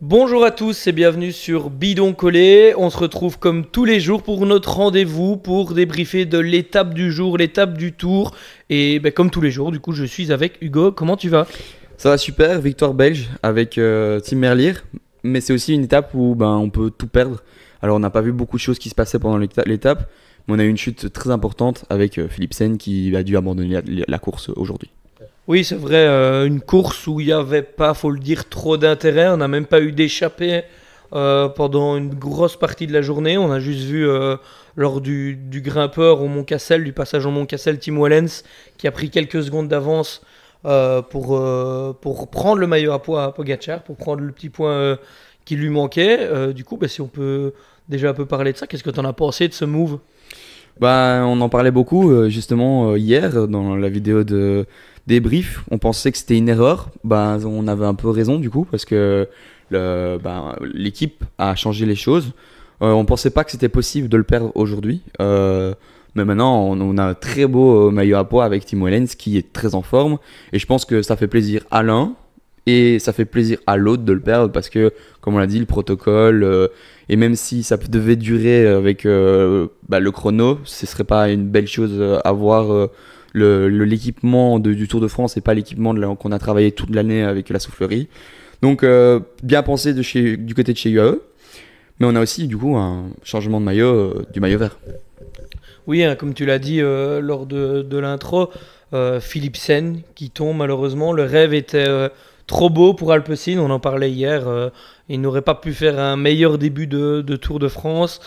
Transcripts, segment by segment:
Bonjour à tous et bienvenue sur Bidon Collé. On se retrouve comme tous les jours pour notre rendez-vous pour débriefer de l'étape du jour, l'étape du tour. Et comme tous les jours, du coup, je suis avec Hugo. Comment tu vas? Ça va super, victoire belge avec Tim Merlier, mais c'est aussi une étape où on peut tout perdre. Alors on n'a pas vu beaucoup de choses qui se passaient pendant l'étape, mais on a eu une chute très importante avec Philipsen qui a dû abandonner la course aujourd'hui. Oui, c'est vrai, une course où il n'y avait pas, faut le dire, trop d'intérêt. On n'a même pas eu d'échappée pendant une grosse partie de la journée. On a juste vu lors du grimpeur au Mont Cassel, du passage au Mont Cassel, Tim Wellens qui a pris quelques secondes d'avance pour prendre le maillot à poids à Pogacar, pour prendre le petit point qui lui manquait. Du coup, si on peut déjà un peu parler de ça, qu'est-ce que tu en as pensé de ce move? On en parlait beaucoup justement hier dans la vidéo de débrief. On pensait que c'était une erreur. On avait un peu raison du coup parce que l'équipe a changé les choses. On pensait pas que c'était possible de le perdre aujourd'hui. Mais maintenant, on a un très beau maillot à poids avec Tim Wellens qui est très en forme. Et je pense que ça fait plaisir à l'un et ça fait plaisir à l'autre de le perdre parce que, comme on l'a dit, le protocole, et même si ça devait durer avec le chrono, ce serait pas une belle chose à voir. L'équipement du Tour de France et pas l'équipement qu'on a travaillé toute l'année avec la soufflerie. Donc, bien pensé du côté de chez UAE. Mais on a aussi, du coup, un changement de maillot, du maillot vert. Oui, hein, comme tu l'as dit lors de l'intro, Philipsen qui tombe malheureusement. Le rêve était trop beau pour Alpecin, on en parlait hier. Il n'aurait pas pu faire un meilleur début de Tour de France.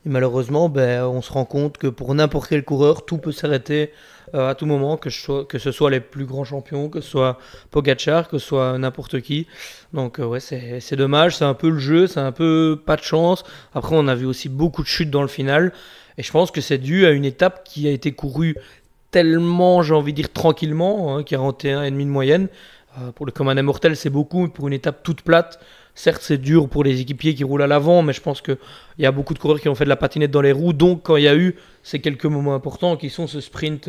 Et malheureusement, on se rend compte que pour n'importe quel coureur, tout peut s'arrêter à tout moment, que ce soit les plus grands champions, que ce soit Pogacar, que ce soit n'importe qui. Donc c'est dommage, c'est un peu le jeu, c'est un peu pas de chance. Après, on a vu aussi beaucoup de chutes dans le final. Et je pense que c'est dû à une étape qui a été courue tellement, j'ai envie de dire, tranquillement, 41,5 de moyenne. Pour le commun des mortels, c'est beaucoup, mais pour une étape toute plate, certes, c'est dur pour les équipiers qui roulent à l'avant, mais je pense qu'il y a beaucoup de coureurs qui ont fait de la patinette dans les roues. Donc, quand il y a eu ces quelques moments importants qui sont ce sprint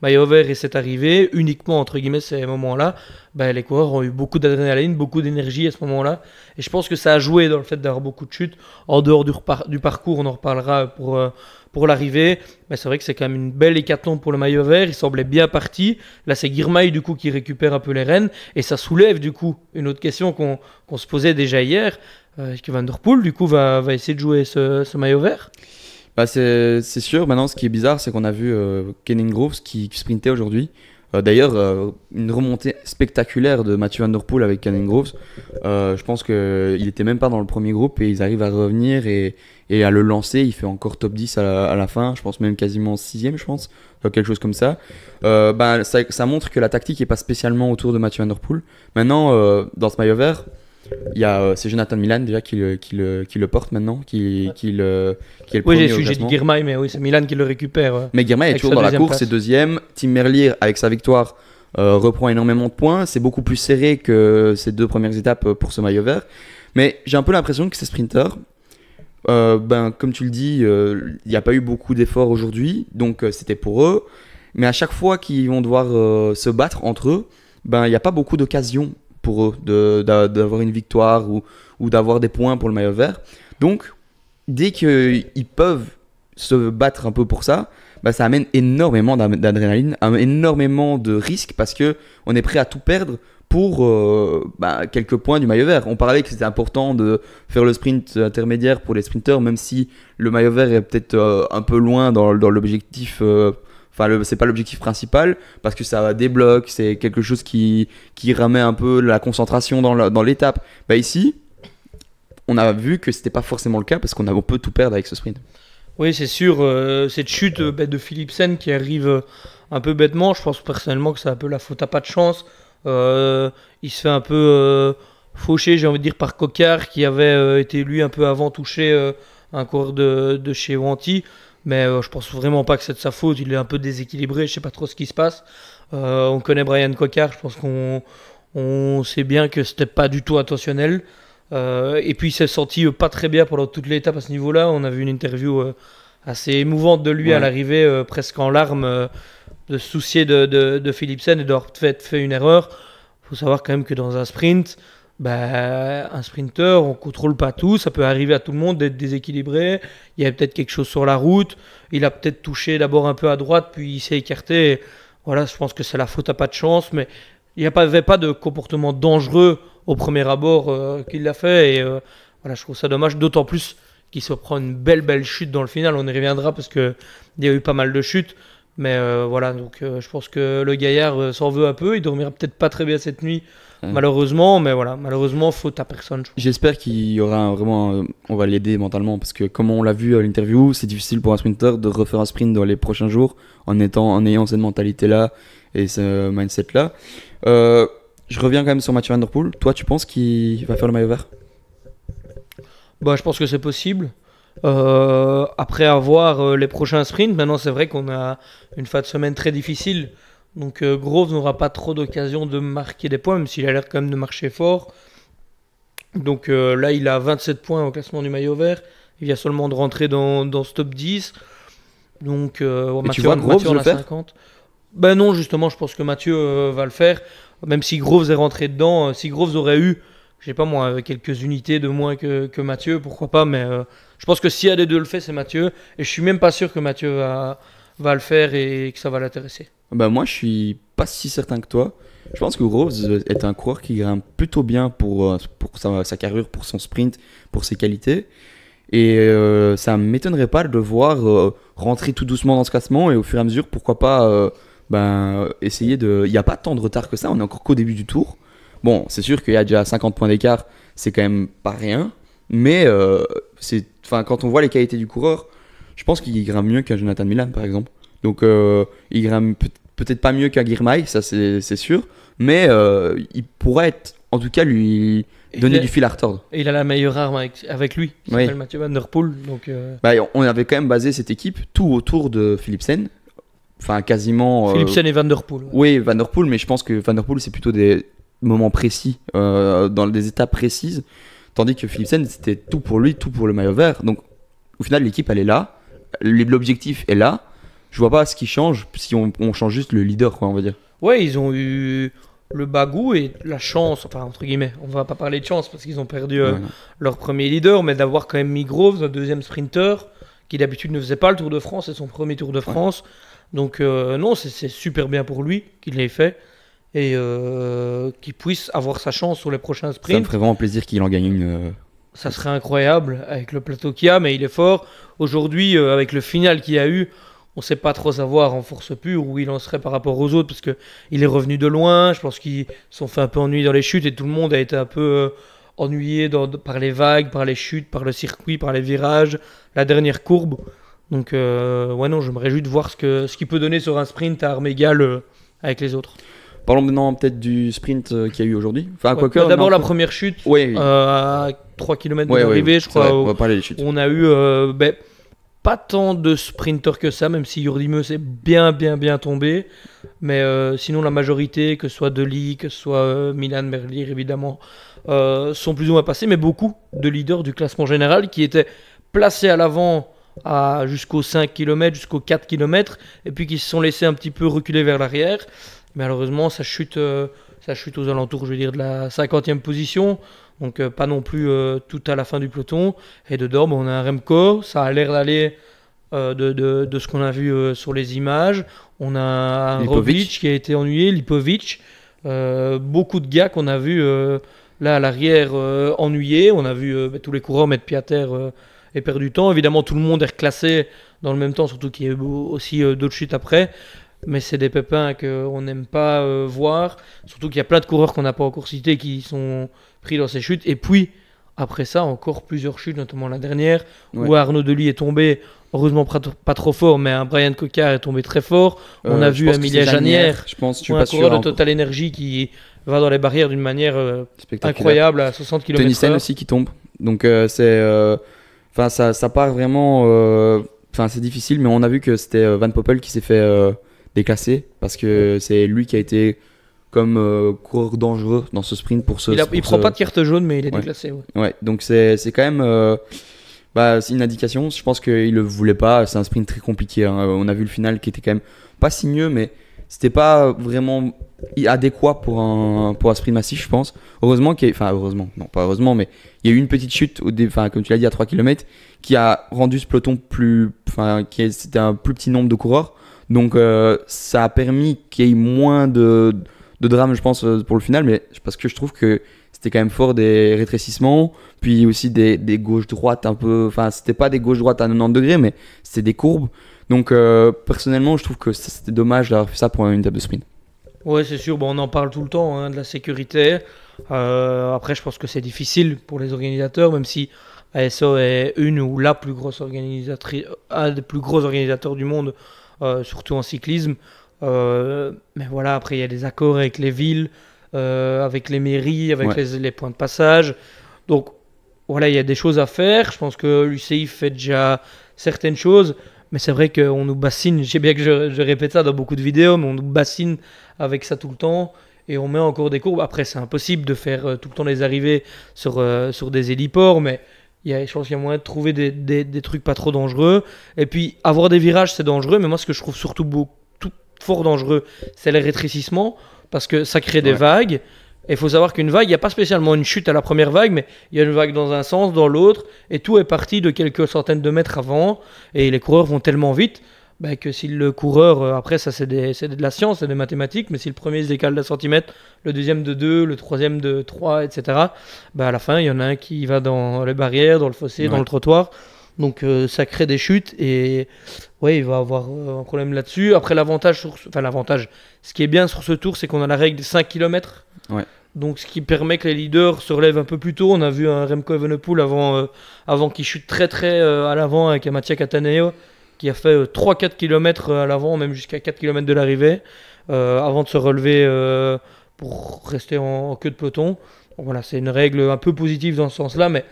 maillot vert et cette arrivée, uniquement entre guillemets ces moments-là, les coureurs ont eu beaucoup d'adrénaline, beaucoup d'énergie à ce moment-là. Et je pense que ça a joué dans le fait d'avoir beaucoup de chutes. En dehors du parcours, on en reparlera pour l'arrivée. C'est vrai que c'est quand même une belle hécatombe pour le maillot vert. Il semblait bien parti. Là, c'est Girmay du coup qui récupère un peu les rênes. Et ça soulève du coup une autre question qu'on se posait déjà hier. Est-ce que Van Der Poel du coup va essayer de jouer ce maillot vert? C'est sûr. Maintenant, ce qui est bizarre, c'est qu'on a vu Kenning Groves qui sprintait aujourd'hui. D'ailleurs, une remontée spectaculaire de Mathieu Van Der Poel avec Kenning Groves. Je pense qu'il n'était même pas dans le premier groupe et ils arrivent à revenir et à le lancer. Il fait encore top 10 à la fin. Je pense même quasiment 6ème, je pense. Quelque chose comme ça. Ça montre que la tactique n'est pas spécialement autour de Mathieu Van Der Poel. Maintenant, dans ce maillot vert, c'est Jonathan Milan déjà qui le porte maintenant, qui est le premier au j'ai dit classement. Girmay, mais oui, c'est Milan qui le récupère. Mais Girmay est toujours dans la course, place. c'est deuxième. Tim Merlier, avec sa victoire, reprend énormément de points. C'est beaucoup plus serré que ces deux premières étapes pour ce maillot vert. Mais j'ai un peu l'impression que ces sprinters, comme tu le dis, il n'y a pas eu beaucoup d'efforts aujourd'hui, donc c'était pour eux. Mais à chaque fois qu'ils vont devoir se battre entre eux, il n'y a pas beaucoup d'occasions pour eux d'avoir une victoire ou d'avoir des points pour le maillot vert. Donc, dès qu'ils peuvent se battre un peu pour ça, ça amène énormément d'adrénaline, énormément de risques parce qu'on est prêt à tout perdre pour quelques points du maillot vert. On parlait que c'était important de faire le sprint intermédiaire pour les sprinteurs, même si le maillot vert est peut-être un peu loin dans l'objectif. C'est pas l'objectif principal parce que ça débloque, c'est quelque chose qui remet un peu la concentration dans l'étape. Ici, on a vu que c'était pas forcément le cas parce qu'on peut tout perdre avec ce sprint. Oui, c'est sûr, cette chute de Philipsen qui arrive un peu bêtement, je pense personnellement que c'est un peu la faute à pas de chance. Il se fait un peu faucher, j'ai envie de dire, par Coquard qui avait été lui un peu avant touché un coureur de chez Wanty. Mais je pense vraiment pas que c'est de sa faute, il est un peu déséquilibré, je sais pas trop ce qui se passe. On connaît Brian Coquard, je pense qu'on sait bien que c'était pas du tout intentionnel. Et puis il s'est senti pas très bien pendant toute l'étape à ce niveau-là. On a vu une interview assez émouvante de lui à l'arrivée, presque en larmes, de se soucier de Philipsen et d'avoir fait une erreur. Il faut savoir quand même que dans un sprint, Un sprinter, on contrôle pas tout, ça peut arriver à tout le monde d'être déséquilibré. Il y avait peut-être quelque chose sur la route, il a peut-être touché d'abord un peu à droite, puis il s'est écarté. Et voilà, je pense que c'est la faute à pas de chance, mais il n'y avait pas de comportement dangereux au premier abord qu'il l'a fait. Et voilà, je trouve ça dommage, d'autant plus qu'il se prend une belle chute dans le final. On y reviendra parce qu'il y a eu pas mal de chutes. Mais voilà, donc je pense que le gaillard s'en veut un peu. Il dormira peut-être pas très bien cette nuit, malheureusement. Mais voilà, malheureusement, faute à personne. J'espère qu'il y aura vraiment. On va l'aider mentalement parce que, comme on l'a vu à l'interview, c'est difficile pour un sprinter de refaire un sprint dans les prochains jours en ayant cette mentalité-là et ce mindset-là. Je reviens quand même sur Mathieu Van Der Poel. Toi, tu penses qu'il va faire le maillot vert? Je pense que c'est possible. Après avoir les prochains sprints, maintenant c'est vrai qu'on a une fin de semaine très difficile. Donc Groves n'aura pas trop d'occasion de marquer des points, même s'il a l'air quand même de marcher fort. Donc là, il a 27 points au classement du maillot vert. Il vient seulement de rentrer dans ce top 10. Donc tu vois Groves le faire? 50. Non, justement, je pense que Mathieu va le faire. Même si Groves est rentré dedans, si Groves aurait eu, je sais pas moi, quelques unités de moins que Mathieu, pourquoi pas, mais je pense que si un des deux le fait, c'est Mathieu. Et je suis même pas sûr que Mathieu va le faire et que ça va l'intéresser. Moi, je suis pas si certain que toi. Je pense que Groves est un coureur qui grimpe plutôt bien pour sa carrure, pour son sprint, pour ses qualités. Et ça ne m'étonnerait pas de le voir rentrer tout doucement dans ce classement et au fur et à mesure, pourquoi pas essayer de... Il n'y a pas tant de retard que ça, on est encore qu'au début du tour. Bon, c'est sûr qu'il y a déjà 50 points d'écart, c'est quand même pas rien. Mais quand on voit les qualités du coureur, je pense qu'il grimpe mieux qu'un Jonathan Milan, par exemple. Donc, il grimpe peut-être pas mieux qu'un Girmay, ça c'est sûr. Mais il pourrait être, en tout cas, lui donner du fil à retordre. Et il a la meilleure arme avec lui, qui s'appelle Mathieu Van Der Poel. Donc, on avait quand même basé cette équipe tout autour de Philipsen. Enfin, quasiment. Philipsen et Van Der Poel. Ouais. Oui, Van Der Poel, mais je pense que Van Der Poel, c'est plutôt des moments précis, dans des étapes précises. Tandis que Philipsen, c'était tout pour lui, tout pour le maillot vert. Donc, au final, l'équipe, elle est là. L'objectif est là. Je vois pas ce qui change si on change juste le leader, quoi, on va dire. Ouais, ils ont eu le bagou et la chance, enfin, entre guillemets. On va pas parler de chance parce qu'ils ont perdu leur premier leader, mais d'avoir quand même mis Groves, un deuxième sprinter, qui d'habitude ne faisait pas le Tour de France, c'est son premier Tour de France. Donc, non, c'est super bien pour lui qu'il l'ait fait. Et qu'il puisse avoir sa chance sur les prochains sprints. Ça me ferait vraiment plaisir qu'il en gagne une. Ça serait incroyable avec le plateau qu'il y a, mais il est fort. Aujourd'hui, avec le final qu'il y a eu, on ne sait pas trop savoir en force pure où il en serait par rapport aux autres, parce qu'il est revenu de loin. Je pense qu'ils se sont fait un peu ennuyer dans les chutes et tout le monde a été un peu ennuyé par les vagues, par les chutes, par le circuit, par les virages, la dernière courbe. Donc, non, je me réjouis de voir ce qu'il peut donner sur un sprint à armes égales avec les autres. Parlons maintenant peut-être du sprint qu'il y a eu aujourd'hui. Enfin, d'abord la première chute à 3 km de l'arrivée, je crois. On va parler des chutes. On a eu pas tant de sprinters que ça, même si Jordi Meus est bien tombé. Mais sinon, la majorité, que ce soit Deli, que ce soit Milan Merlier, évidemment, sont plus ou moins passés. Mais beaucoup de leaders du classement général qui étaient placés à l'avant jusqu'aux 5 km, jusqu'aux 4 km, et puis qui se sont laissés un petit peu reculer vers l'arrière. Malheureusement, ça chute aux alentours, je veux dire, de la 50e position. Donc, pas non plus tout à la fin du peloton. Et dedans, on a un Remco. Ça a l'air d'aller de ce qu'on a vu sur les images. On a un Roglic qui a été ennuyé, Lipovic. Beaucoup de gars qu'on a vu là à l'arrière ennuyés. On a vu tous les coureurs mettre pied à terre et perdre du temps. Évidemment, tout le monde est reclassé dans le même temps, surtout qu'il y a eu aussi d'autres chutes après. Mais c'est des pépins qu'on n'aime pas voir. Surtout qu'il y a plein de coureurs qu'on n'a pas encore cités qui sont pris dans ces chutes. Et puis, après ça, encore plusieurs chutes, notamment la dernière, où Arnaud Dely est tombé, heureusement pas trop fort, mais un Brian Cocard est tombé très fort. On a vu Emilia Janière, un coureur de Total Energy qui va dans les barrières d'une manière incroyable à 60 km/h. Tenissen aussi qui tombe. Donc, ça part vraiment... c'est difficile, mais on a vu que c'était Van Poppel qui s'est fait... déclassé parce que c'est lui qui a été comme coureur dangereux dans ce sprint il prend pas de carte jaune mais il est déclassé. Ouais, donc c'est quand même c'est une indication. Je pense qu'il le voulait pas. C'est un sprint très compliqué, hein. On a vu le final qui était quand même pas sinueux, mais c'était pas vraiment adéquat pour un sprint massif, je pense. Heureusement enfin heureusement, non pas heureusement, mais il y a eu une petite chute, comme tu l'as dit, à 3 km, qui a rendu ce peloton c'était un plus petit nombre de coureurs. Donc ça a permis qu'il y ait moins de drame, je pense, pour le final, mais parce que je trouve que c'était quand même fort des rétrécissements, puis aussi des gauches-droites un peu, enfin c'était pas des gauches-droites à 90 degrés, mais c'était des courbes. Donc personnellement, je trouve que c'était dommage d'avoir fait ça pour une étape de sprint. Ouais, c'est sûr, bon, on en parle tout le temps, hein, de la sécurité. Après, je pense que c'est difficile pour les organisateurs, même si ASO est une ou la plus grosse organisatrice, un des plus gros organisateurs du monde, surtout en cyclisme. Mais voilà, après, il y a des accords avec les villes, avec les mairies, avec les points de passage. Donc, voilà, il y a des choses à faire. Je pense que l'UCI fait déjà certaines choses. Mais c'est vrai qu'on nous bassine, je sais bien que je répète ça dans beaucoup de vidéos, mais on nous bassine avec ça tout le temps et on met encore des courbes. Après, c'est impossible de faire tout le temps les arrivées sur des héliports, mais je pense qu'il y a moyen de trouver des trucs pas trop dangereux. Et puis, avoir des virages, c'est dangereux, mais moi, ce que je trouve surtout fort dangereux, c'est les rétrécissements, parce que ça crée des vagues. Et il faut savoir qu'une vague, il n'y a pas spécialement une chute à la première vague, mais il y a une vague dans un sens, dans l'autre, et tout est parti de quelques centaines de mètres avant, et les coureurs vont tellement vite que si le coureur, après ça c'est de la science, c'est des mathématiques, mais si le premier se décale d'un centimètre, le deuxième de 2, le troisième de 3, etc., à la fin il y en a un qui va dans les barrières, dans le fossé, dans le trottoir, donc ça crée des chutes, et il va avoir un problème là-dessus. Après l'avantage, ce qui est bien sur ce tour, c'est qu'on a la règle des 5 km. Ouais. Donc, ce qui permet que les leaders se relèvent un peu plus tôt. On a vu un Remco Evenepoel avant qu'il chute très très à l'avant avec un Mattia Cattaneo qui a fait 3-4 km à l'avant, même jusqu'à 4 km de l'arrivée, avant de se relever pour rester en queue de peloton. Donc, voilà, c'est une règle un peu positive dans ce sens-là, mais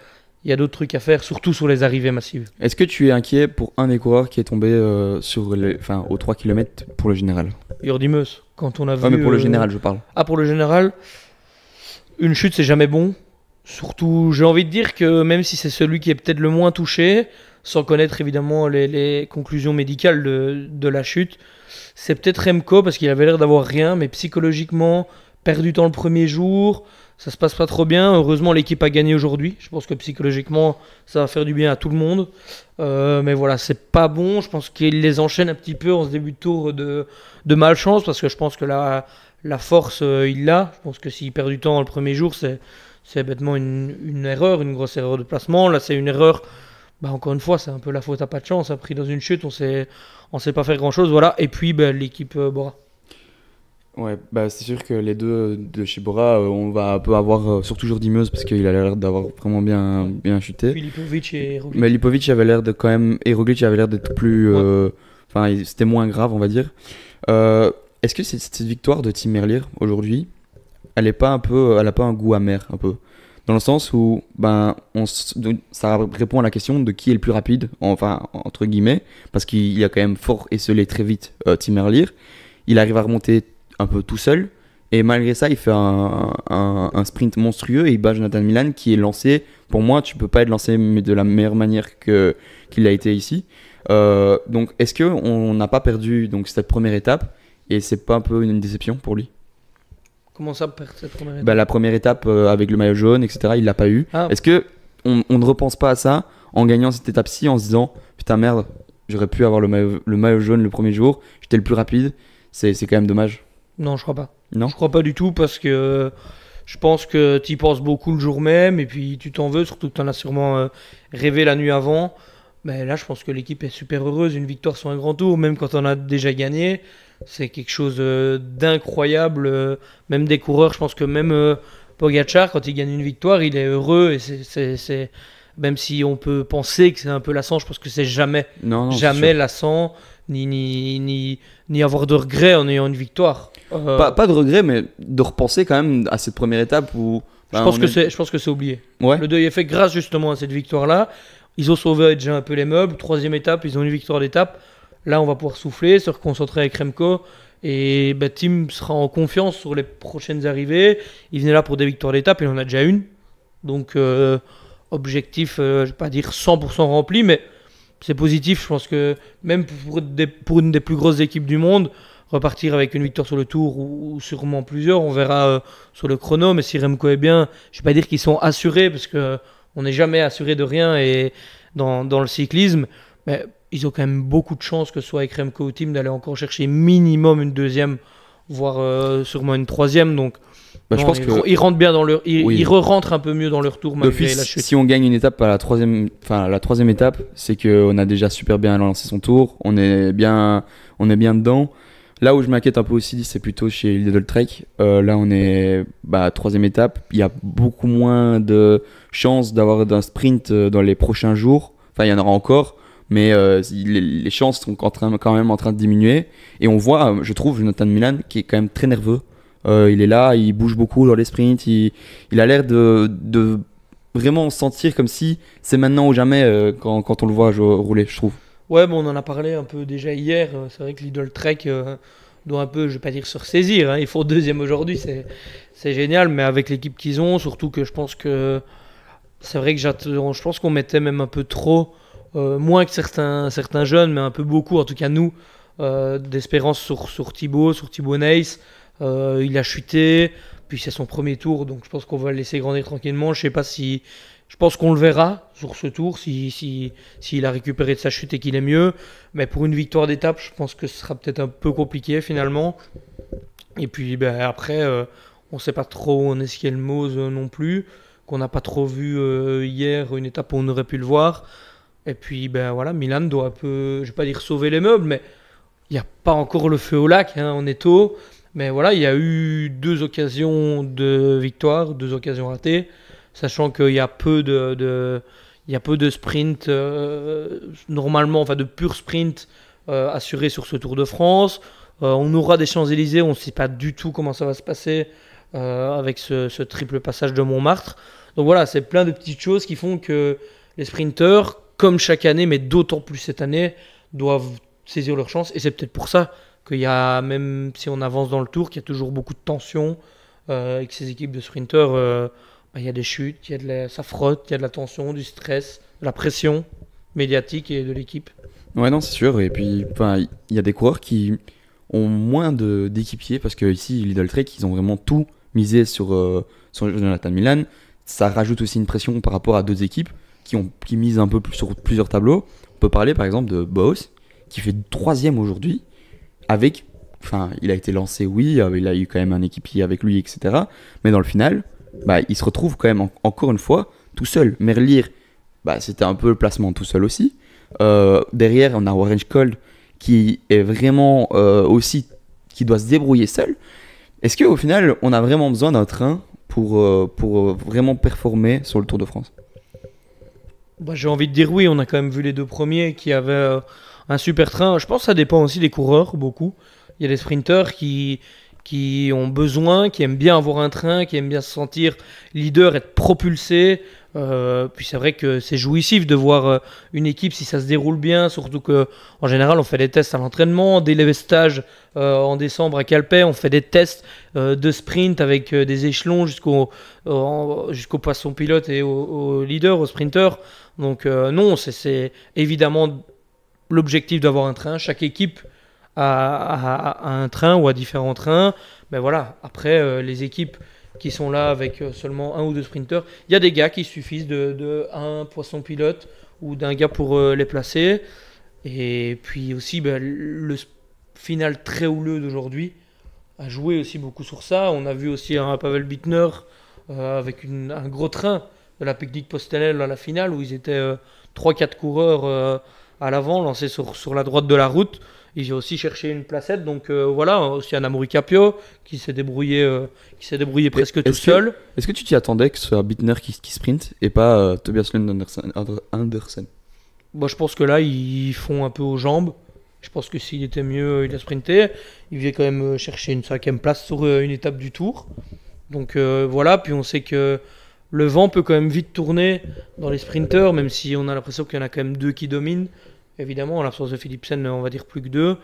il y a d'autres trucs à faire, surtout sur les arrivées massives. Est-ce que tu es inquiet pour un des coureurs qui est tombé aux 3 km pour le général? Jordi Meus, quand on a vu... mais pour le général, je parle. Ah, pour le général, une chute, c'est jamais bon. Surtout, j'ai envie de dire que même si c'est celui qui est peut-être le moins touché, sans connaître évidemment les conclusions médicales de la chute, c'est peut-être Remco, parce qu'il avait l'air d'avoir rien, mais psychologiquement, perdu du temps le premier jour, ça se passe pas trop bien. Heureusement, l'équipe a gagné aujourd'hui. Je pense que psychologiquement, ça va faire du bien à tout le monde. Mais voilà, c'est pas bon. Je pense qu'il les enchaîne un petit peu en ce début de tour de malchance, parce que je pense que la force, il l'a. Je pense que s'il perd du temps le premier jour, c'est bêtement une erreur, une grosse erreur de placement. Là, c'est une erreur. Encore une fois, c'est un peu la faute à pas de chance. Pris dans une chute, on sait pas faire grand-chose. Voilà. Et puis, l'équipe Bora. Ouais, c'est sûr que les deux de chez Bora, on va un peu avoir, surtout Jordi Meus, parce qu'il a l'air d'avoir vraiment bien chuté. Filipovic et Roglic. Mais Lipovic avait l'air de quand même, et Roglic avait l'air d'être plus, c'était moins grave, on va dire. Est-ce que cette victoire de Tim Merlier aujourd'hui, elle a pas un goût amer un peu, dans le sens où ça répond à la question de qui est le plus rapide, enfin entre guillemets, parce qu'il a quand même fort esselé très vite Tim Merlier. Il arrive à remonter un peu tout seul, et malgré ça il fait un sprint monstrueux et il bat Jonathan Milan qui est lancé. Pour moi, tu peux pas être lancé mais de la meilleure manière qu'il a été ici. Donc est-ce qu'on n'a pas perdu donc cette première étape, et c'est pas un peu une déception pour lui? Comment ça, perdre cette première étape? La première étape avec le maillot jaune, etc., il l'a pas eu. Est-ce que on ne repense pas à ça en gagnant cette étape-ci, en se disant putain merde, j'aurais pu avoir le maillot jaune le premier jour, j'étais le plus rapide, c'est quand même dommage? Non, je crois pas. Non, je crois pas du tout, parce que je pense que tu y penses beaucoup le jour même, et puis tu t'en veux, surtout que tu en as sûrement rêvé la nuit avant. Mais là, je pense que l'équipe est super heureuse. Une victoire sur un grand tour, même quand on a déjà gagné, c'est quelque chose d'incroyable. Même des coureurs, je pense que même Pogacar, quand il gagne une victoire, il est heureux. Et c'est même si on peut penser que c'est un peu lassant, je pense que c'est jamais lassant, ni avoir de regrets en ayant une victoire. Pas de regret, mais de repenser quand même à cette première étape où... je pense que c'est oublié. Ouais. Le deuil est fait grâce justement à cette victoire-là. Ils ont sauvé déjà un peu les meubles. Troisième étape, ils ont une victoire d'étape. Là, on va pouvoir souffler, se reconcentrer avec Remco. Et Tim sera en confiance sur les prochaines arrivées. Il venait là pour des victoires d'étape, il en a déjà une. Donc, objectif, je ne vais pas dire 100% rempli, mais c'est positif. Je pense que même pour une des plus grosses équipes du monde, repartir avec une victoire sur le tour ou sûrement plusieurs. On verra sur le chrono. Mais si Remco est bien, je ne vais pas dire qu'ils sont assurés parce qu'on n'est jamais assuré de rien et dans le cyclisme. Mais ils ont quand même beaucoup de chance, que ce soit avec Remco ou Team, d'aller encore chercher minimum une deuxième, voire sûrement une troisième. Donc, Bah, je non, pense que ils rentrent bien dans leur, Oui. ils re-rentrent un peu mieux dans leur tour malgré la d'office, chute. si on gagne une étape à la troisième étape, c'est qu'on a déjà super bien lancé son tour, on est bien dedans. Là où je m'inquiète un peu aussi, c'est plutôt chez Lidl Trek. Là, on est troisième étape. Il y a beaucoup moins de chances d'avoir d'un sprint dans les prochains jours. Enfin, il y en aura encore, mais les chances sont quand même en train de diminuer. Et on voit, je trouve, Jonathan Milan qui est quand même très nerveux. Il est là, il bouge beaucoup dans les sprints. Il a l'air de vraiment sentir comme si c'est maintenant ou jamais quand on le voit rouler, je trouve. Ouais, bon, on en a parlé un peu déjà hier. C'est vrai que Lidl Trek doit un peu, je vais pas dire se ressaisir, hein. Ils font deuxième aujourd'hui, c'est génial, mais avec l'équipe qu'ils ont, surtout que je pense que c'est vrai que je pense qu'on mettait même un peu trop, moins que certains jeunes, mais un peu beaucoup, en tout cas nous, d'espérance sur Thibaut Neis. Il a chuté, puis c'est son premier tour, donc je pense qu'on va le laisser grandir tranquillement. Je pense qu'on le verra sur ce tour s'il a récupéré de sa chute et qu'il est mieux. Mais pour une victoire d'étape, je pense que ce sera peut-être un peu compliqué finalement. Et puis après, on ne sait pas trop où on est Skelmose non plus, qu'on n'a pas trop vu hier, une étape où on aurait pu le voir. Et puis voilà, Milan doit un peu, je ne vais pas dire sauver les meubles, mais il n'y a pas encore le feu au lac, hein, on est tôt. Mais voilà, il y a eu 2 occasions de victoire, 2 occasions ratées. Sachant qu'il y a peu de sprint normalement, enfin de pur sprint assuré sur ce Tour de France. On aura des Champs-Élysées, on ne sait pas du tout comment ça va se passer avec ce triple passage de Montmartre. Donc voilà, c'est plein de petites choses qui font que les sprinteurs, comme chaque année, mais d'autant plus cette année, doivent saisir leur chance. Et c'est peut-être pour ça qu'il y a, même si on avance dans le Tour, qu'il y a toujours beaucoup de tension avec ces équipes de sprinteurs. Il y a des chutes, ça frotte, il y a de la tension, du stress, de la pression médiatique et de l'équipe. Ouais, non, c'est sûr. Et puis, il y a des coureurs qui ont moins d'équipiers parce que ici, Lidl Trek, ils ont vraiment tout misé sur Jonathan Milan. Ça rajoute aussi une pression par rapport à d'autres équipes qui misent un peu plus sur plusieurs tableaux. On peut parler par exemple de Bauhaus qui fait 3e aujourd'hui il a été lancé, oui, il a eu quand même un équipier avec lui, etc. Mais dans le final, il se retrouve quand même encore une fois tout seul. Merlier, c'était un peu le placement tout seul aussi. Derrière, on a Warren Scholl qui est vraiment aussi, qui doit se débrouiller seul. Est-ce qu'au final, on a vraiment besoin d'un train pour vraiment performer sur le Tour de France? J'ai envie de dire oui, on a quand même vu les 2 premiers qui avaient un super train. Je pense que ça dépend aussi des coureurs, beaucoup. Il y a des sprinteurs qui ont besoin, qui aiment bien avoir un train, qui aiment bien se sentir leader, être propulsé. Puis c'est vrai que c'est jouissif de voir une équipe si ça se déroule bien, surtout qu'en général on fait des tests à l'entraînement. Dès les stages en décembre à Calpet, on fait des tests de sprint avec des échelons jusqu'au poisson pilote et au leader, au sprinter. Donc non, c'est évidemment l'objectif d'avoir un train. Chaque équipe à un train ou à différents trains. Mais voilà, après, les équipes qui sont là avec seulement 1 ou 2 sprinteurs, il y a des gars qui suffisent de un poisson pilote ou d'un gars pour les placer. Et puis aussi, le final très houleux d'aujourd'hui a joué aussi beaucoup sur ça. On a vu aussi un Pavel Bittner avec un gros train de la Picknick Postel à la finale où ils étaient 3-4 coureurs à l'avant, lancés sur la droite de la route. Ils ont aussi cherché une placette, donc voilà, aussi un Amaury Capio qui s'est débrouillé presque tout seul. Est-ce que tu t'y attendais que ce soit Bittner qui sprint et pas Tobias Lund Andersen? Je pense que là, ils font un peu aux jambes. Je pense que s'il était mieux, il a sprinté. Il vient quand même chercher une 5e place sur une étape du Tour. Donc voilà, puis on sait que le vent peut quand même vite tourner dans les sprinteurs, même si on a l'impression qu'il y en a quand même 2 qui dominent. Évidemment, en l'absence de Philipsen, on va dire plus que 2.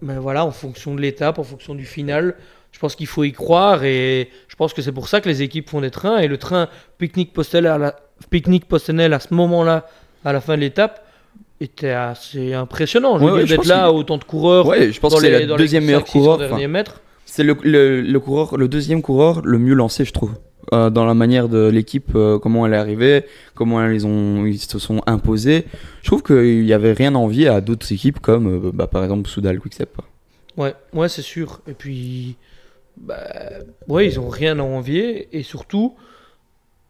Mais voilà, en fonction de l'étape, en fonction du final, je pense qu'il faut y croire. Et je pense que c'est pour ça que les équipes font des trains. Et le train Picknick Postel à ce moment-là, à la fin de l'étape, était assez impressionnant. Je Ouais, veux ouais, dire, je d'être pense là, autant de coureurs Ouais, je pense dans que c'est les, le dans les deuxième meilleur 500-600 coureur. derniers mètres. C'est le coureur, le deuxième coureur le mieux lancé, je trouve. Dans la manière de l'équipe, comment elle est arrivée, comment ils se sont imposés. Je trouve qu'il n'y avait rien à envier à d'autres équipes comme par exemple Soudal Quick-Step. Ouais, c'est sûr. Et puis, bah, ouais, ils ont rien à envier. Et surtout,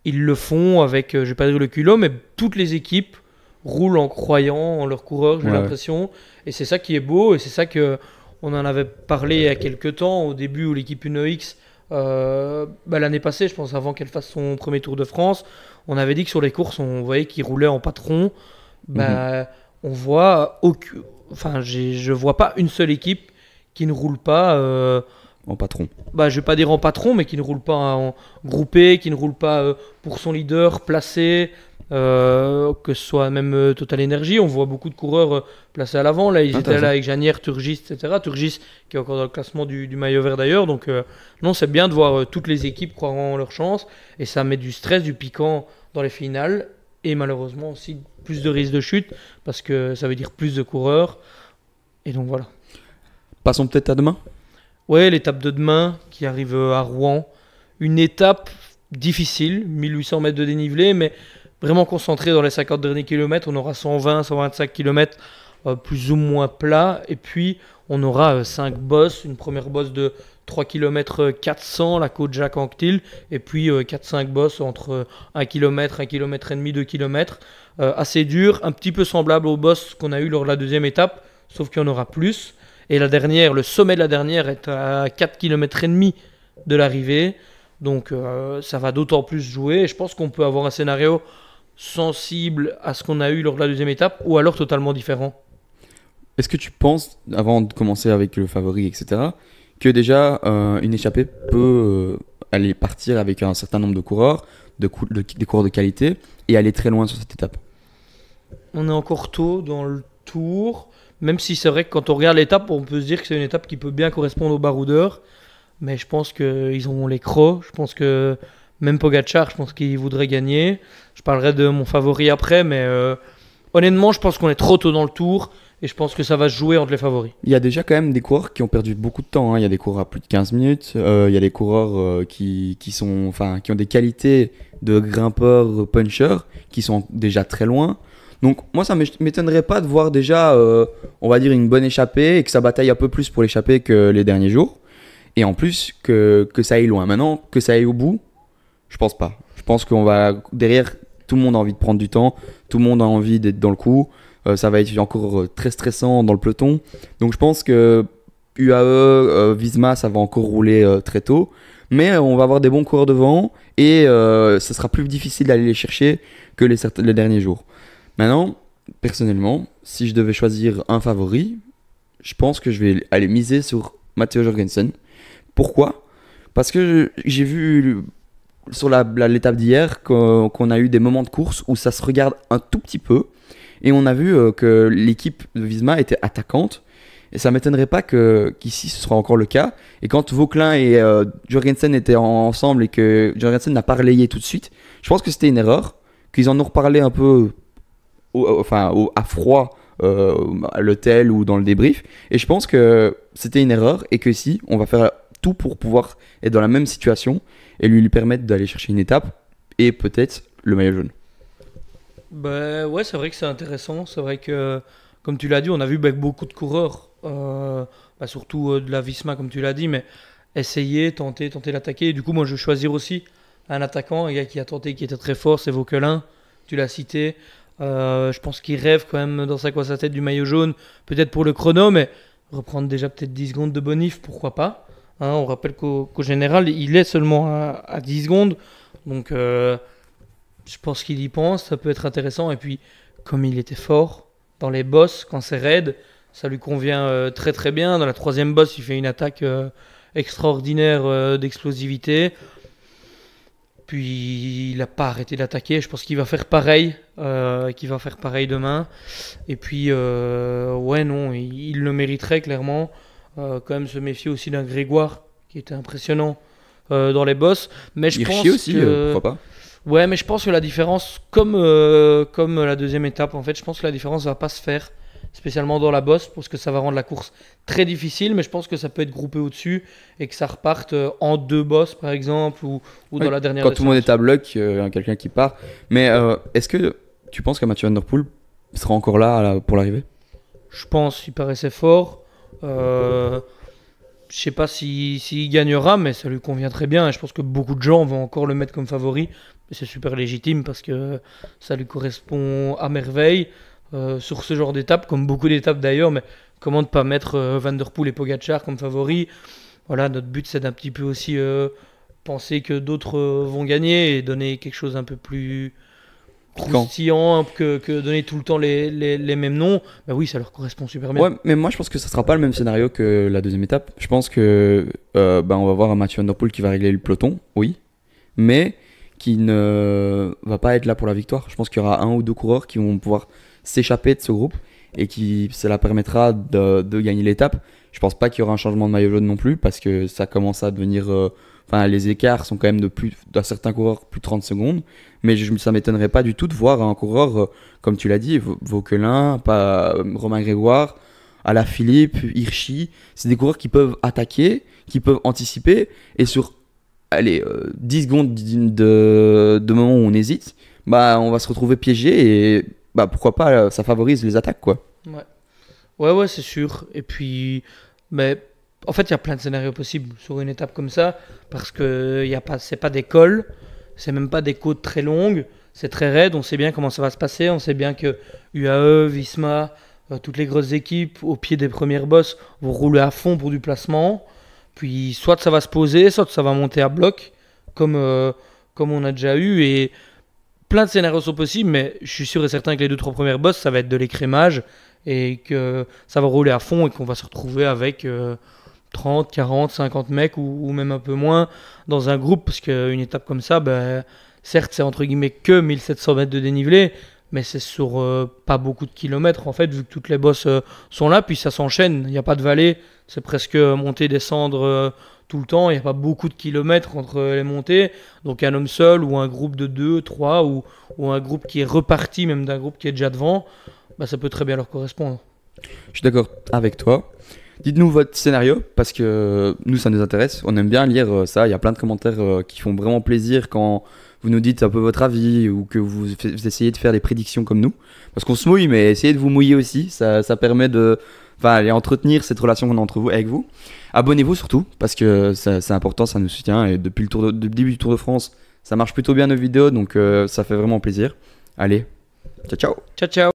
ils le font avec, je vais pas dire le culot, mais toutes les équipes roulent en croyant en leurs coureurs, j'ai Ouais. l'impression. Et c'est ça qui est beau. Et c'est ça que on en avait parlé il y a quelques temps, au début où l'équipe Uno X, l'année passée, je pense, avant qu'elle fasse son premier Tour de France, on avait dit que sur les courses, on voyait qu'ils roulaient en patron. On voit je vois pas une seule équipe qui ne roule pas. En patron. Je vais pas dire en patron, mais qui ne roule pas en groupé, qui ne roule pas pour son leader placé, que ce soit même Total Energy. On voit beaucoup de coureurs placés à l'avant. Là, ils étaient là avec Janière, Turgis, etc. Turgis qui est encore dans le classement du maillot vert d'ailleurs. Donc non, c'est bien de voir toutes les équipes croire en leur chance. Et ça met du stress, du piquant dans les finales. Et malheureusement aussi plus de risques de chute, parce que ça veut dire plus de coureurs. Et donc voilà. Passons peut-être à demain. Ouais, l'étape de demain qui arrive à Rouen. Une étape difficile, 1800 mètres de dénivelé, mais vraiment concentrée dans les 50 derniers kilomètres. On aura 120, 125 kilomètres plus ou moins plats. Et puis, on aura 5 bosses. Une première bosse de 3 km 400, la côte Jacques Anquetil. Et puis 4-5 bosses entre 1 km, 1 km et demi, 2 km. Assez dur, un petit peu semblable aux bosses qu'on a eues lors de la deuxième étape, sauf qu'il y en aura plus. Et la dernière, le sommet de la dernière est à 4 km et demi de l'arrivée. Donc ça va d'autant plus jouer. Et je pense qu'on peut avoir un scénario sensible à ce qu'on a eu lors de la deuxième étape, ou alors totalement différent. Est-ce que tu penses, avant de commencer avec le favori, etc., que déjà une échappée peut aller partir avec un certain nombre de coureurs, des coureurs de qualité, et aller très loin sur cette étape? On est encore tôt dans le tour. Même si c'est vrai que quand on regarde l'étape, on peut se dire que c'est une étape qui peut bien correspondre aux baroudeurs. Mais je pense qu'ils ont les crocs. Je pense que même Pogacar, je pense qu'il voudrait gagner. Je parlerai de mon favori après. Mais honnêtement, je pense qu'on est trop tôt dans le tour. Et je pense que ça va se jouer entre les favoris. Il y a déjà quand même des coureurs qui ont perdu beaucoup de temps. Il y a des coureurs à plus de 15 minutes. Il y a des coureurs qui ont des qualités de grimpeurs, punchers, qui sont déjà très loin. Donc moi, ça ne m'étonnerait pas de voir déjà, on va dire, une bonne échappée et que ça bataille un peu plus pour l'échappée que les derniers jours. Et en plus, que ça aille loin. Maintenant, que ça aille au bout, je pense pas. Je pense qu'on va... Derrière, tout le monde a envie de prendre du temps. Tout le monde a envie d'être dans le coup. Ça va être encore très stressant dans le peloton. Donc je pense que UAE, Visma, ça va encore rouler très tôt. Mais on va avoir des bons coureurs devant. Et ce sera plus difficile d'aller les chercher que les derniers jours. Maintenant, personnellement, si je devais choisir un favori, je pense que je vais aller miser sur Matteo Jorgensen. Pourquoi ? Parce que j'ai vu sur l'étape d'hier qu'on a eu des moments de course où ça se regarde un tout petit peu. Et on a vu que l'équipe de Visma était attaquante. Et ça ne m'étonnerait pas qu'ici ce sera encore le cas. Et quand Vauquelin et Jorgensen étaient ensemble et que Jorgensen n'a pas relayé tout de suite, je pense que c'était une erreur. Qu'ils en ont reparlé un peu à froid à l'hôtel ou dans le débrief. Et je pense que c'était une erreur et que si, on va faire tout pour pouvoir être dans la même situation et lui permettre d'aller chercher une étape et peut-être le maillot jaune. Ouais, c'est vrai que c'est intéressant. C'est vrai que, comme tu l'as dit, on a vu beaucoup de coureurs, surtout de la Visma, comme tu l'as dit, mais essayer, tenter d'attaquer. Et du coup, moi, je vais choisir aussi un attaquant, un gars qui a tenté, qui était très fort, c'est Vauquelin. Tu l'as cité. Je pense qu'il rêve quand même dans sa tête du maillot jaune, peut-être pour le chrono, mais reprendre déjà peut-être 10 secondes de bonif, pourquoi pas. On rappelle qu'au général, il est seulement à 10 secondes. Donc, je pense qu'il y pense, ça peut être intéressant. Et puis, comme il était fort dans les bosses, quand c'est raid, ça lui convient très très bien. Dans la troisième bosse, il fait une attaque extraordinaire d'explosivité. Puis il n'a pas arrêté d'attaquer. Je pense qu'il va faire pareil, demain. Et puis, il le mériterait clairement. Quand même se méfier aussi d'un Grégoire qui était impressionnant dans les bosses. Mais je pense aussi, que... pourquoi pas. Ouais, mais je pense que la différence, comme la deuxième étape, en fait, je pense que la différence va pas se faire spécialement dans la bosse, parce que ça va rendre la course très difficile, mais je pense que ça peut être groupé au-dessus et que ça reparte en deux bosses, par exemple, ou dans Ouais, la dernière quand tout le monde descente. est à bloc, quelqu'un qui part. Mais est-ce que tu penses que Mathieu Van Der Poel sera encore là pour l'arrivée? Je pense qu'il paraissait fort. Je sais pas s'il gagnera, mais ça lui convient très bien. Et je pense que beaucoup de gens vont encore le mettre comme favori. Et c'est super légitime parce que ça lui correspond à merveille sur ce genre d'étape, comme beaucoup d'étapes d'ailleurs. Mais comment ne pas mettre Van Der Poel et Pogacar comme favoris? Voilà, notre but c'est d'un petit peu aussi penser que d'autres vont gagner et donner quelque chose un peu plus Piquant. croustillant que donner tout le temps les mêmes noms. Bah oui, ça leur correspond super bien. Ouais, mais moi je pense que ça sera pas le même scénario que la deuxième étape. Je pense que on va voir un Mathieu Van Der Poel qui va régler le peloton, oui, mais qui ne va pas être là pour la victoire. Je pense qu'il y aura un ou deux coureurs qui vont pouvoir s'échapper de ce groupe et qui cela permettra de gagner l'étape. Je pense pas qu'il y aura un changement de maillot jaune non plus parce que ça commence à devenir. Enfin, les écarts sont quand même d'un certain coureur plus de 30 secondes. Mais ça m'étonnerait pas du tout de voir un coureur, comme tu l'as dit, Vauquelin, pas Romain Grégoire, Alaphilippe, Hirschi. C'est des coureurs qui peuvent attaquer, qui peuvent anticiper. Et sur allez, 10 secondes de moment où on hésite, bah, on va se retrouver piégé. Et bah, pourquoi pas, ça favorise les attaques, quoi. Ouais. Ouais, c'est sûr. Et puis, mais en fait, il y a plein de scénarios possibles sur une étape comme ça, parce que c'est pas des cols, c'est même pas des côtes très longues, c'est très raide. On sait bien comment ça va se passer. On sait bien que UAE, Visma, toutes les grosses équipes au pied des premières bosses vont rouler à fond pour du placement. Puis, soit ça va se poser, soit ça va monter à bloc, comme on a déjà eu. Et plein de scénarios sont possibles, mais je suis sûr et certain que les deux trois premières bosses, ça va être de l'écrémage et que ça va rouler à fond et qu'on va se retrouver avec 30, 40, 50 mecs ou même un peu moins dans un groupe, parce qu'une étape comme ça, ben, certes c'est entre guillemets que 1700 mètres de dénivelé, mais c'est sur pas beaucoup de kilomètres en fait, vu que toutes les bosses sont là, puis ça s'enchaîne, il n'y a pas de vallée, c'est presque monter, descendre tout le temps, il n'y a pas beaucoup de kilomètres entre les montées, donc un homme seul ou un groupe de 2, 3 ou un groupe qui est reparti, même d'un groupe qui est déjà devant, bah, ça peut très bien leur correspondre. Je suis d'accord avec toi. Dites-nous votre scénario, parce que nous, ça nous intéresse. On aime bien lire ça. Il y a plein de commentaires qui font vraiment plaisir quand vous nous dites un peu votre avis ou que vous essayez de faire des prédictions comme nous. Parce qu'on se mouille, mais essayez de vous mouiller aussi. Ça permet de entretenir cette relation qu'on a entre vous, avec vous. Abonnez-vous surtout, parce que c'est important, ça nous soutient. Et depuis le début du Tour de France, ça marche plutôt bien nos vidéos, donc ça fait vraiment plaisir. Allez, ciao ciao. Ciao, ciao.